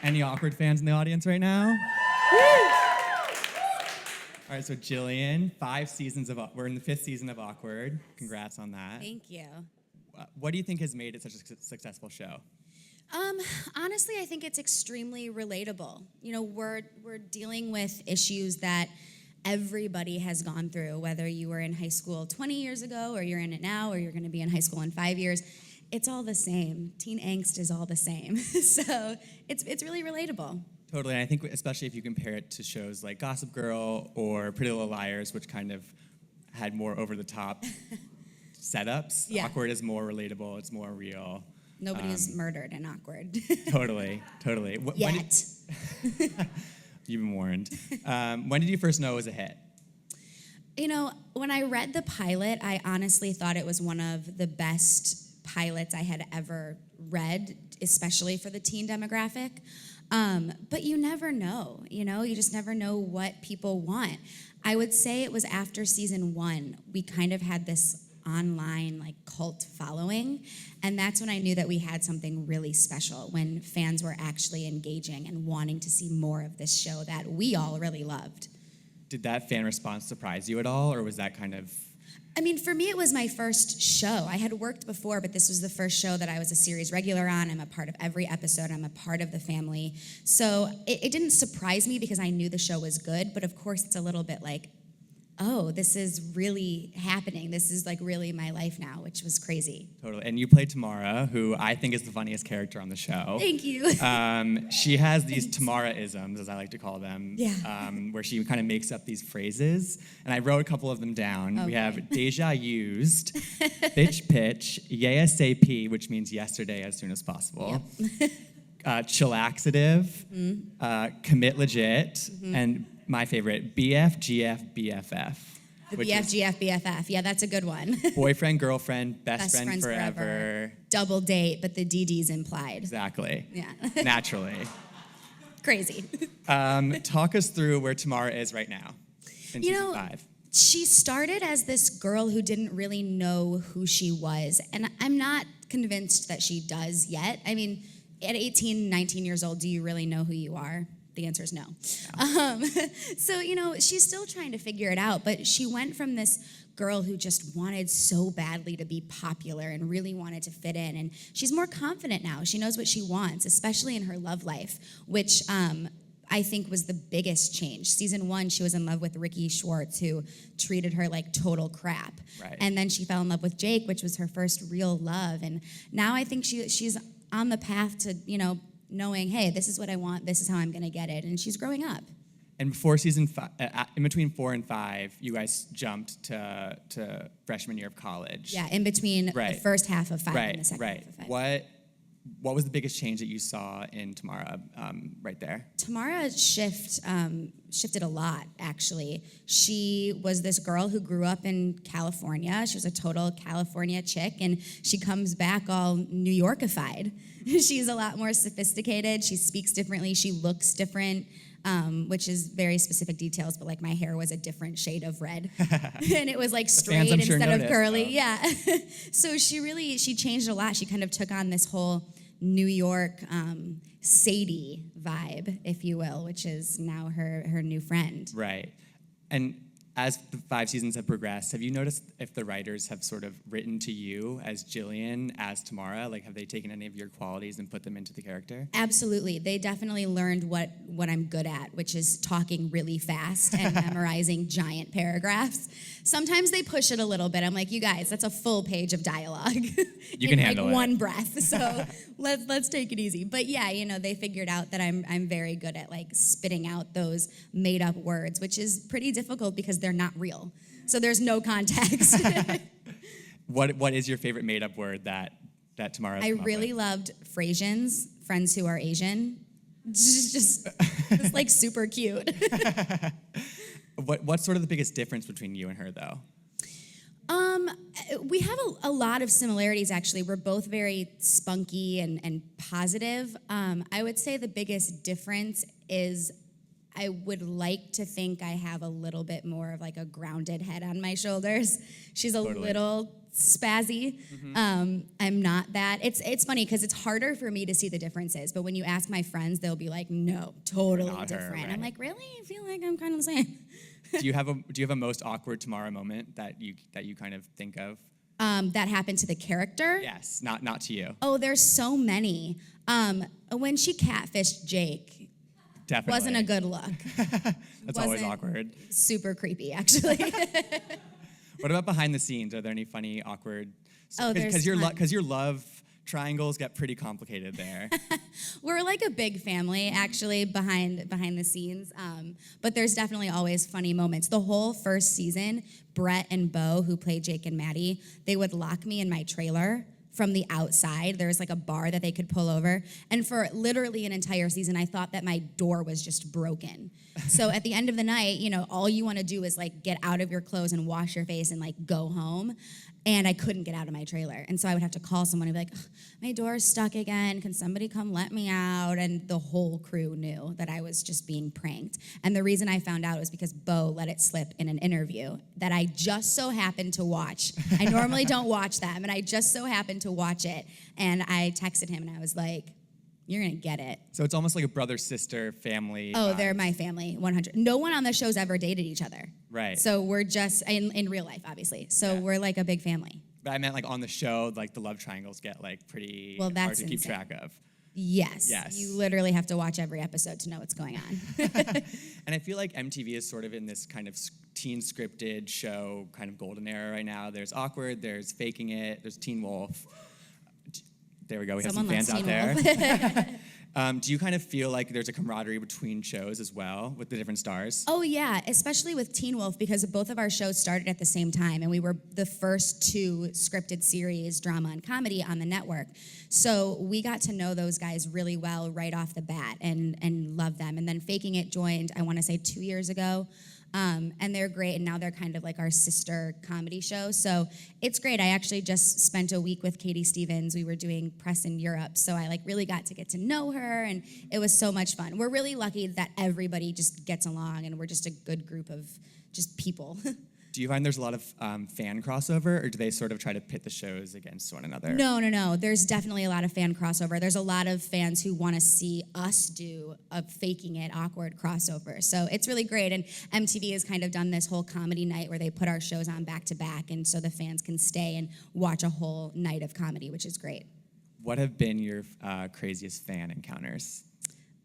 Any awkward fans in the audience right now? All right, so Jillian, we're in the 5th season of Awkward. Congrats on that. Thank you. What do you think has made it such a successful show? Honestly, I think it's extremely relatable. You know, we're dealing with issues that everybody has gone through, whether you were in high school 20 years ago, or you're in it now, or you're going to be in high school in 5 years. It's all the same. Teen angst is all the same. So it's really relatable. Totally, and I think especially if you compare it to shows like Gossip Girl or Pretty Little Liars, which kind of had more over-the-top setups. Yeah. Awkward is more relatable, it's more real. Nobody is murdered in Awkward. Totally. Yet. You've been warned. When did you first know it was a hit? You know, when I read the pilot, I honestly thought it was one of the best pilots I had ever read, especially for the teen demographic. But you never know, you just never know what people want. I would say it was after season 1, we kind of had this online cult following, and that's when I knew that we had something really special, when fans were actually engaging and wanting to see more of this show that we all really loved. Did that fan response surprise you at all, or was that kind of... I mean, for me, it was my first show. I had worked before, but this was the first show that I was a series regular on. I'm a part of every episode. I'm a part of the family. So it didn't surprise me because I knew the show was good, but of course it's a little bit like, oh, this is really happening. This is really my life now, which was crazy. Totally. And you played Tamara, who I think is the funniest character on the show. Thank you. She has these Tamara-isms, as I like to call them, where she kind of makes up these phrases. And I wrote a couple of them down. Okay. We have deja used, bitch pitch, ASAP, which means yesterday as soon as possible. Yep. Chillaxative, commit legit, and my favorite, BF, GF, BFF. The BF, GF, BFF. Yeah, that's a good one. Boyfriend, girlfriend, best friend forever. Double date, but the DD's implied. Exactly. Yeah. Naturally. Crazy. Talk us through where Tamara is right now in season 5. She started as this girl who didn't really know who she was, and I'm not convinced that she does yet. I mean, at 18, 19 years old, do you really know who you are? The answer is no. So, she's still trying to figure it out, but she went from this girl who just wanted so badly to be popular and really wanted to fit in, and she's more confident now. She knows what she wants, especially in her love life, which I think was the biggest change. Season 1, she was in love with Ricky Schwartz, who treated her like total crap. Right. And then she fell in love with Jake, which was her first real love, and now I think she's on the path to, knowing, hey, this is what I want, this is how I'm going to get it, and she's growing up. And before season 5, in between 4 and 5, you guys jumped to freshman year of college. Yeah, in between the first half of 5 and the second half of 5. What was the biggest change that you saw in Tamara right there? Tamara shifted a lot, actually. She was this girl who grew up in California. She was a total California chick, and she comes back all New Yorkified. She's a lot more sophisticated. She speaks differently. She looks different, which is very specific details, but my hair was a different shade of red. And it was straight instead of curly. So. Yeah. So she changed a lot. She kind of took on this whole New York Sadie vibe, if you will, which is now her new friend. Right. And as the 5 seasons have progressed, have you noticed if the writers have sort of written to you as Jillian, as Tamara? Have they taken any of your qualities and put them into the character? Absolutely. They definitely learned what I'm good at, which is talking really fast and memorizing giant paragraphs. Sometimes they push it a little bit. I'm like, you guys, that's a full page of dialogue. You can handle it. One breath. So let's take it easy. But yeah, they figured out that I'm very good at spitting out those made up words, which is pretty difficult because they're not real. So there's no context. What is your favorite made up word that Tamara? I really loved Frasians, friends who are Asian. Just super cute. What's sort of the biggest difference between you and her, though? We have a lot of similarities, actually. We're both very spunky and positive. I would say the biggest difference is I would like to think I have a little bit more of a grounded head on my shoulders. She's a little spazzy. I'm not that. It's funny because it's harder for me to see the differences, but when you ask my friends, they'll be like, no, totally different. Right. I'm like, really? I feel like I'm kind of the same. Do you have a most awkward Tamara moment that you kind of think of? That happened to the character? Yes, not to you. Oh, there's so many. When she catfished Jake, definitely wasn't a good look. That's always awkward. Super creepy, actually. What about behind the scenes? Are there any funny, awkward? Oh, there's because your love triangles get pretty complicated there. We're like a big family, actually, behind the scenes. But there's definitely always funny moments. The whole first season, Brett and Bo, who play Jake and Maddie, they would lock me in my trailer from the outside. There was like a bar that they could pull over. And for literally an entire season, I thought that my door was just broken. So at the end of the night, all you want to do is like get out of your clothes and wash your face and like go home. And I couldn't get out of my trailer. And so I would have to call someone and be like, my door's stuck again. Can somebody come let me out? And the whole crew knew that I was just being pranked. And the reason I found out was because Bo let it slip in an interview that I just so happened to watch. I normally don't watch them, and I just so happened to watch it. And I texted him, and I was like, you're going to get it. So it's almost like a brother-sister family. Oh, they're my family, 100. No one on the show's ever dated each other. Right. So we're just, in real life, obviously. So we're like a big family. But I meant like on the show, like the love triangles get like pretty hard to keep track of. Yes. You literally have to watch every episode to know what's going on. And I feel like MTV is sort of in this kind of teen scripted show kind of golden era right now. There's Awkward, there's Faking It, there's Teen Wolf. There we go. We have some fans out there. Do you kind of feel like there's a camaraderie between shows as well with the different stars? Oh, yeah, especially with Teen Wolf, because both of our shows started at the same time, and we were the first two scripted series, drama and comedy, on the network. So we got to know those guys really well right off the bat and love them. And then Faking It joined, I want to say 2 years ago. And they're great, and now they're kind of like our sister comedy show. So it's great. I actually just spent a week with Katie Stevens. We were doing press in Europe, so I like really got to get to know her, and it was so much fun. We're really lucky that everybody just gets along, and we're just a good group of just people. Do you find there's a lot of fan crossover, or do they sort of try to pit the shows against one another? No. There's definitely a lot of fan crossover. There's a lot of fans who want to see us do a Faking It awkward crossover. So it's really great. And MTV has kind of done this whole comedy night where they put our shows on back to back, and so the fans can stay and watch a whole night of comedy, which is great. What have been your craziest fan encounters?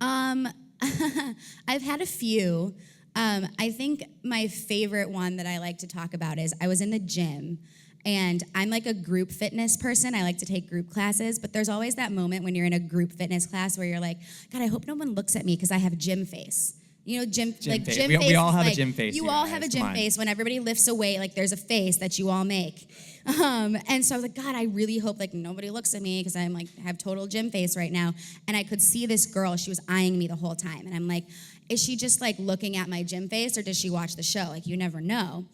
I've had a few. I think my favorite one that I like to talk about is I was in the gym, and I'm like a group fitness person. I like to take group classes, but there's always that moment when you're in a group fitness class where you're like, God, I hope no one looks at me because I have gym face. Gym face. We all have a gym face. You all have a gym face. When everybody lifts a weight, like there's a face that you all make. And so I was like, God, I really hope like nobody looks at me because I'm like have total gym face right now. And I could see this girl. She was eyeing me the whole time, and I'm like, is she just like looking at my gym face, or does she watch the show? Like you never know.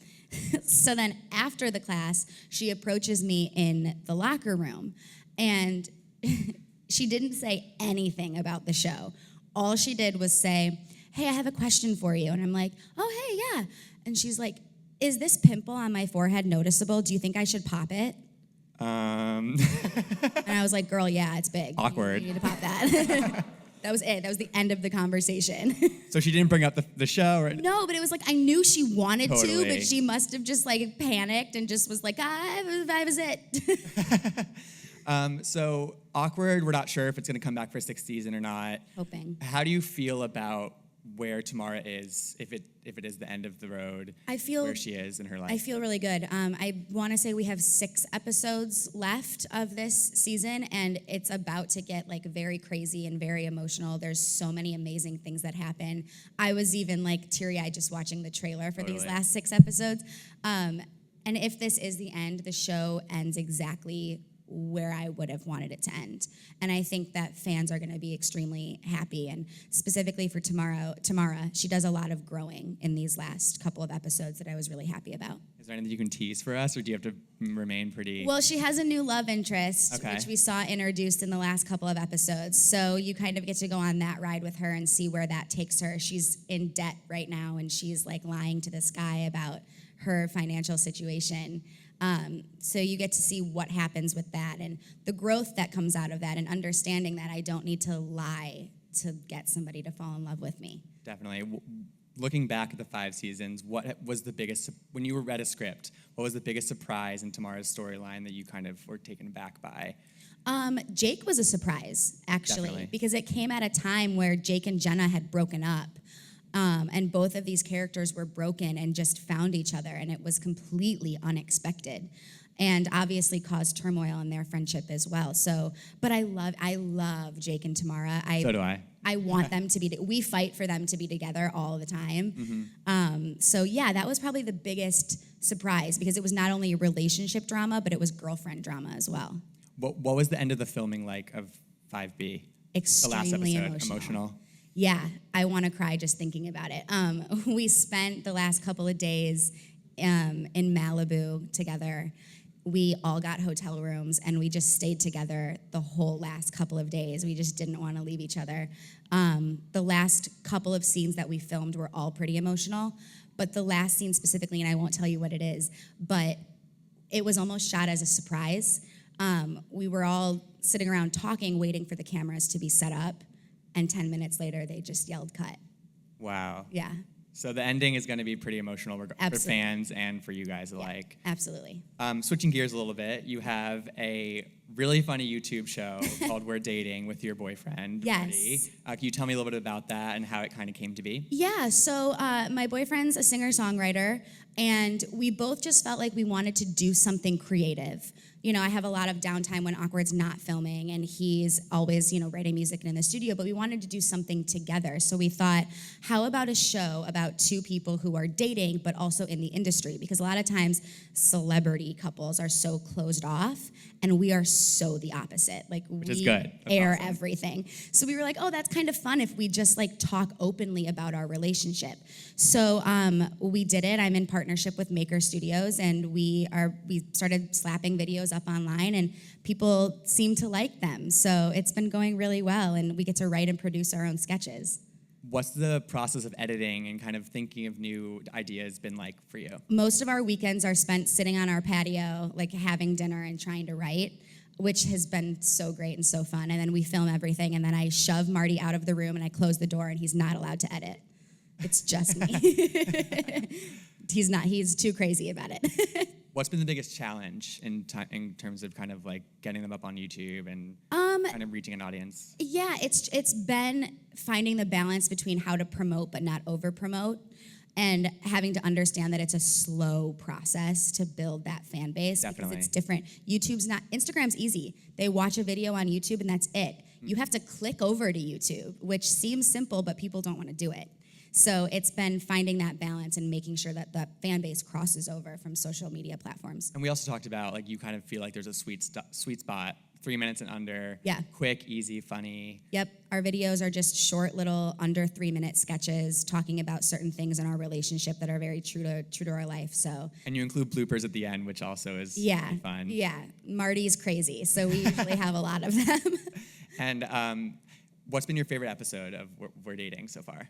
So then after the class, she approaches me in the locker room, and she didn't say anything about the show. All she did was say, hey, I have a question for you. And I'm like, oh, hey, yeah. And she's like, is this pimple on my forehead noticeable? Do you think I should pop it? And I was like, girl, yeah, it's big. Awkward. You need to pop that. That was it. That was the end of the conversation. So she didn't bring up the show? Or? No, but it was like, I knew she wanted Totally. to, but she must have just like panicked and just was like, I was it. So Awkward, we're not sure if it's going to come back for a sixth season or not. Hoping. How do you feel about where Tamara is, if it is the end of the road, where she is in her life? I feel really good. I want to say we have 6 episodes left of this season, and it's about to get like very crazy and very emotional. There's so many amazing things that happen. I was even like teary-eyed just watching the trailer for these last 6 episodes. And if this is the end, the show ends exactly where I would have wanted it to end. And I think that fans are going to be extremely happy. And specifically for Tamara, she does a lot of growing in these last couple of episodes that I was really happy about. Is there anything you can tease for us, or do you have to remain pretty... Well, she has a new love interest, which we saw introduced in the last couple of episodes. So you kind of get to go on that ride with her and see where that takes her. She's in debt right now, and she's like lying to this guy about her financial situation. So you get to see what happens with that and the growth that comes out of that and understanding that I don't need to lie to get somebody to fall in love with me. Definitely. Looking back at the 5 seasons, what was the biggest, when you read a script, what was the biggest surprise in Tamara's storyline that you kind of were taken aback by? Jake was a surprise, actually, Definitely. because it came at a time where Jake and Jenna had broken up. And both of these characters were broken and just found each other, and it was completely unexpected, and obviously caused turmoil in their friendship as well. So, but I love Jake and Tamara. So do I. I want them to be. We fight for them to be together all the time. So yeah, that was probably the biggest surprise because it was not only a relationship drama, but it was girlfriend drama as well. What was the end of the filming like of 5B? Extremely the last episode, emotional. Yeah, I want to cry just thinking about it. We spent the last couple of days in Malibu together. We all got hotel rooms, and we just stayed together the whole last couple of days. We just didn't want to leave each other. The last couple of scenes that we filmed were all pretty emotional, but the last scene specifically, and I won't tell you what it is, but it was almost shot as a surprise. We were all sitting around talking, waiting for the cameras to be set up, and 10 minutes later, they just yelled cut. Wow. Yeah. So the ending is going to be pretty emotional for fans and for you guys alike. Absolutely. Switching gears a little bit, you have a really funny YouTube show called We're Dating with your boyfriend, Yes. Marty. Can you tell me a little bit about that and how it kind of came to be? Yeah, so my boyfriend's a singer-songwriter, and we both just felt like we wanted to do something creative. You know, I have a lot of downtime when Awkward's not filming, and he's always, writing music and in the studio, but we wanted to do something together. So we thought, how about a show about 2 people who are dating, but also in the industry? Because a lot of times, celebrity couples are so closed off, and we are so the opposite. Like, Which we is good. That's air awesome. everything. So we were like, oh, that's kind of fun if we just talk openly about our relationship. So we did it. I'm in partnership with Maker Studios, and we started slapping videos up online, and people seem to like them. So it's been going really well, and we get to write and produce our own sketches. What's the process of editing and kind of thinking of new ideas been like for you? Most of our weekends are spent sitting on our patio, having dinner and trying to write, which has been so great and so fun. And then we film everything, and then I shove Marty out of the room, and I close the door, and he's not allowed to edit. It's just me. He's too crazy about it. What's been the biggest challenge in terms of kind of getting them up on YouTube and kind of reaching an audience? Yeah, it's been finding the balance between how to promote but not over promote, and having to understand that it's a slow process to build that fan base. Definitely. Because it's different. Instagram's easy. They watch a video on YouTube and that's it. You have to click over to YouTube, which seems simple, but people don't want to do it. So it's been finding that balance and making sure that the fan base crosses over from social media platforms. And we also talked about you kind of feel like there's a sweet spot, 3 minutes and under. Yeah. Quick, easy, funny. Yep, our videos are just short little under 3-minute sketches talking about certain things in our relationship that are very true to our life. So. And you include bloopers at the end, which also is fun. Yeah, Marty's crazy, so we usually have a lot of them. And what's been your favorite episode of We're Dating so far?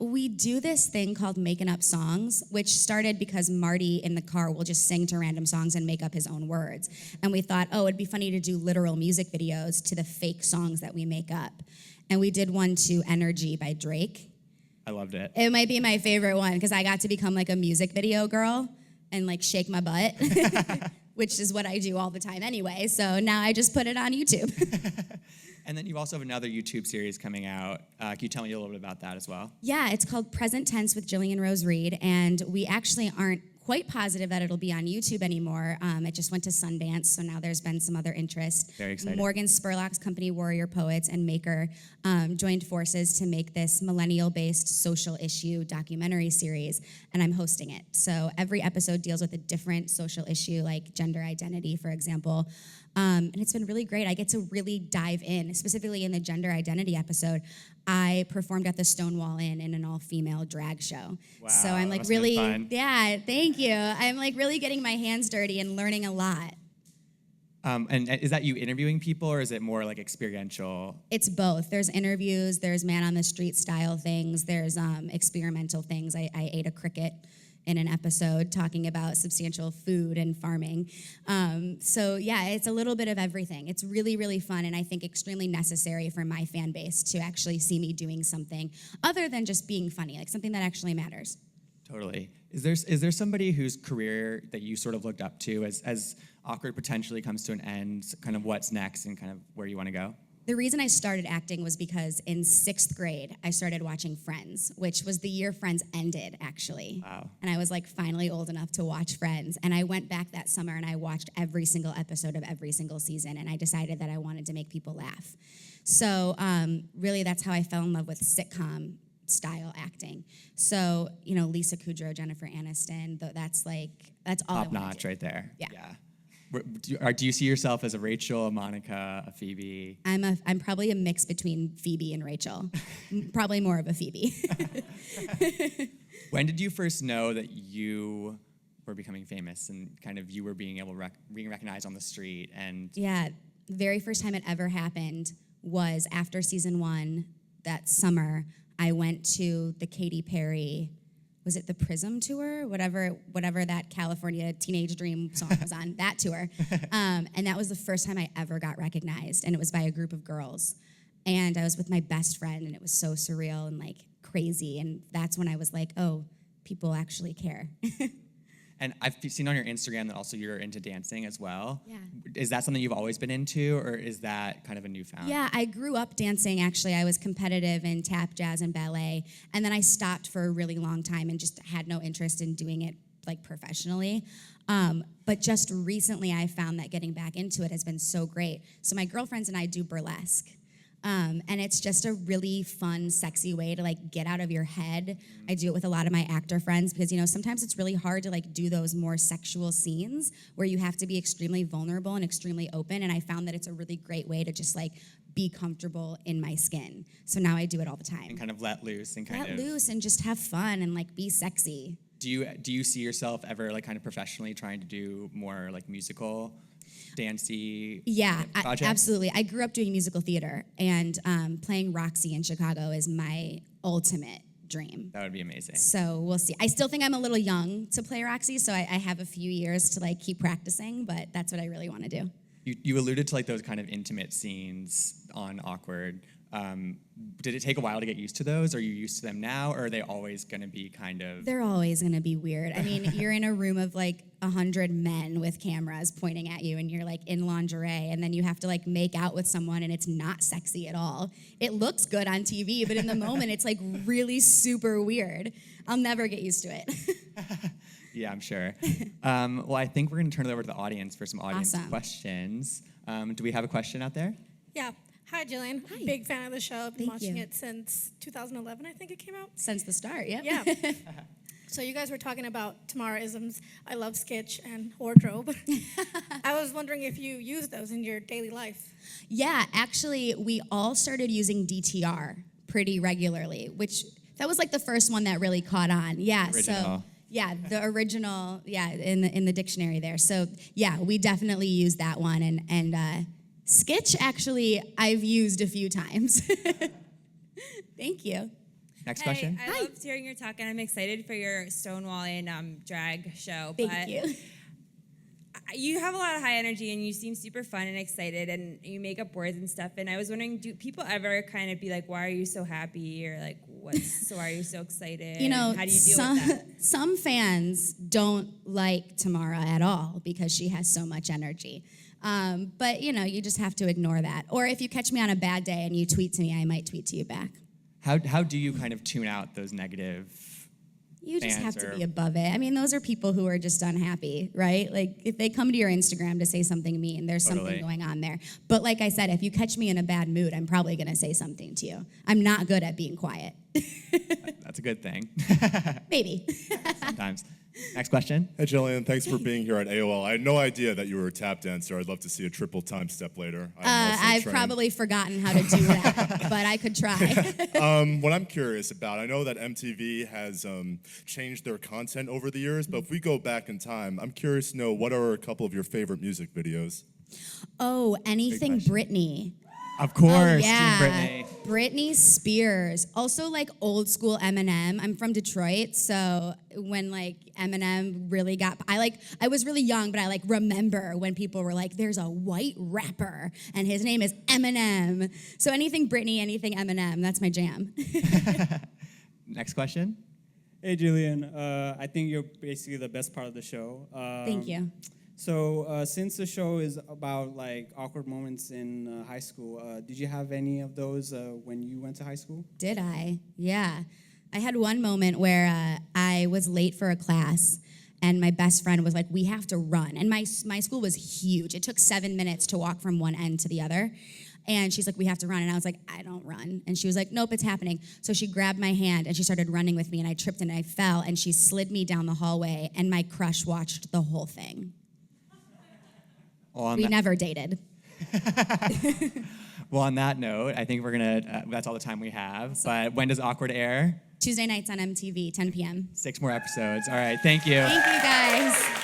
We do this thing called making up songs, which started because Marty in the car will just sing to random songs and make up his own words. And we thought, it'd be funny to do literal music videos to the fake songs that we make up. And we did one to Energy by Drake. I loved it. It might be my favorite one because I got to become a music video girl and shake my butt, which is what I do all the time anyway. So now I just put it on YouTube. And then you also have another YouTube series coming out. Can you tell me a little bit about that as well? Yeah, it's called Present Tense with Jillian Rose Reed, and we actually aren't quite positive that it'll be on YouTube anymore. It just went to Sundance, so now there's been some other interest. Very exciting. Morgan Spurlock's company, Warrior Poets, and Maker joined forces to make this millennial-based social issue documentary series, and I'm hosting it. So every episode deals with a different social issue, like gender identity, for example. And it's been really great. I get to really dive in, specifically in the gender identity episode. I performed at the Stonewall Inn in an all-female drag show. Wow, so I'm that must have been fun. Yeah, thank you. I'm really getting my hands dirty and learning a lot. And is that you interviewing people, or is it more experiential? It's both. There's interviews, there's man on the street style things, there's experimental things. I ate a cricket in an episode talking about substantial food and farming. So yeah, it's a little bit of everything. It's really, really fun, and I think extremely necessary for my fan base to actually see me doing something other than just being funny, like something that actually matters. Totally. Is there somebody whose career that you sort of looked up to as Awkward potentially comes to an end, kind of what's next and kind of where you want to go? The reason I started acting was because in 6th grade, I started watching Friends, which was the year Friends ended, actually. Wow. And I was like finally old enough to watch Friends. And I went back that summer and I watched every single episode of every single season. And I decided that I wanted to make people laugh. So really that's how I fell in love with sitcom style acting. So, Lisa Kudrow, Jennifer Aniston, that's all Top notch right there. Yeah. Do you see yourself as a Rachel, a Monica, a Phoebe? I'm probably a mix between Phoebe and Rachel. Probably more of a Phoebe. When did you first know that you were becoming famous and kind of you were being able to being recognized on the street? And yeah, the very first time it ever happened was after season 1 that summer. I went to the Katy Perry, was it the Prism tour? Whatever that California Teenage Dream song was on, that tour. And that was the first time I ever got recognized, and it was by a group of girls. And I was with my best friend, and it was so surreal and like crazy. And that's when I was like, oh, people actually care. And I've seen on your Instagram that also you're into dancing as well. Yeah. Is that something you've always been into, or is that kind of a newfound? Yeah, I grew up dancing, actually. I was competitive in tap, jazz, and ballet. And then I stopped for a really long time and just had no interest in doing it like professionally. But just recently I found that getting back into it has been so great. So my girlfriends and I do burlesque. And it's just a really fun, sexy way to like get out of your head. I do it with a lot of my actor friends because, sometimes it's really hard to like do those more sexual scenes where you have to be extremely vulnerable and extremely open. And I found that it's a really great way to just like be comfortable in my skin. So now I do it all the time. And kind of let loose and let loose and just have fun and like be sexy. Do you see yourself ever like kind of professionally trying to do more like musical, dancey projects? Absolutely. I grew up doing musical theater, and playing Roxy in Chicago is my ultimate dream. That would be amazing. So we'll see. I still think I'm a little young to play Roxy, so I have a few years to like keep practicing, but that's what I really want to do. You alluded to like those kind of intimate scenes on Awkward. Did it take a while to get used to those? Are you used to them now, or are they always going to be kind of... They're always going to be weird. I mean, you're in a room of like 100 men with cameras pointing at you, and you're like in lingerie, and then you have to like make out with someone, and it's not sexy at all. It looks good on TV, but in the moment, it's like really super weird. I'll never get used to it. Yeah, I'm sure. Well, I think we're going to turn it over to the audience for some audience questions. Do we have a question out there? Yeah. Hi, Jillian. Hi. Big fan of the show. I've been watching you. it since 2011, I think it came out. Since the start, yeah. Yeah. So you guys were talking about Tamara-isms. I love sketch and wardrobe. I was wondering if you use those in your daily life. Yeah, actually, we all started using DTR pretty regularly, which that was like the first one that really caught on. Yeah, original. So yeah, the original, yeah, in the dictionary there. So yeah, we definitely use that one, and Sketch, actually, I've used a few times. Thank you. Next question. I loved hearing your talk, and I'm excited for your Stonewalling drag show. Thank you. You have a lot of high energy, and you seem super fun and excited, and you make up words and stuff. And I was wondering, do people ever kind of be like, why are you so happy? Or like, why are you so excited? How do you deal with that? Some fans don't like Tamara at all because she has so much energy. But, you just have to ignore that. Or if you catch me on a bad day and you tweet to me, I might tweet to you back. How do you kind of tune out those negative You just fans have to be above it. I mean, those are people who are just unhappy, right? Like, if they come to your Instagram to say something mean, there's something going on there. But like I said, if you catch me in a bad mood, I'm probably going to say something to you. I'm not good at being quiet. That's a good thing. Maybe. Sometimes. Next question. Hey, Jillian, thanks for being here at AOL. I had no idea that you were a tap dancer. I'd love to see a triple time step later. I've probably forgotten how to do that, but I could try. What I'm curious about, I know that MTV has changed their content over the years, but if we go back in time, I'm curious to know what are a couple of your favorite music videos? Oh, anything Britney. Of course, yeah. Team Britney. Britney Spears. Also like old school Eminem. I'm from Detroit, so when like Eminem really got I was really young, but I like remember when people were like, there's a white rapper and his name is Eminem. So anything Britney, anything Eminem, that's my jam. Next question. Hey, Jillian. I think you're basically the best part of the show. Thank you. So since the show is about like awkward moments in high school, did you have any of those when you went to high school? Did I? Yeah. I had one moment where I was late for a class and my best friend was like, we have to run. And my school was huge. It took 7 minutes to walk from one end to the other. And she's like, we have to run. And I was like, I don't run. And she was like, nope, it's happening. So she grabbed my hand and she started running with me and I tripped and I fell and she slid me down the hallway and my crush watched the whole thing. We never dated. Well, on that note, I think we're gonna, that's all the time we have. But when does Awkward air? Tuesday nights on MTV, 10 p.m. 6 more episodes. All right, thank you. Thank you, guys.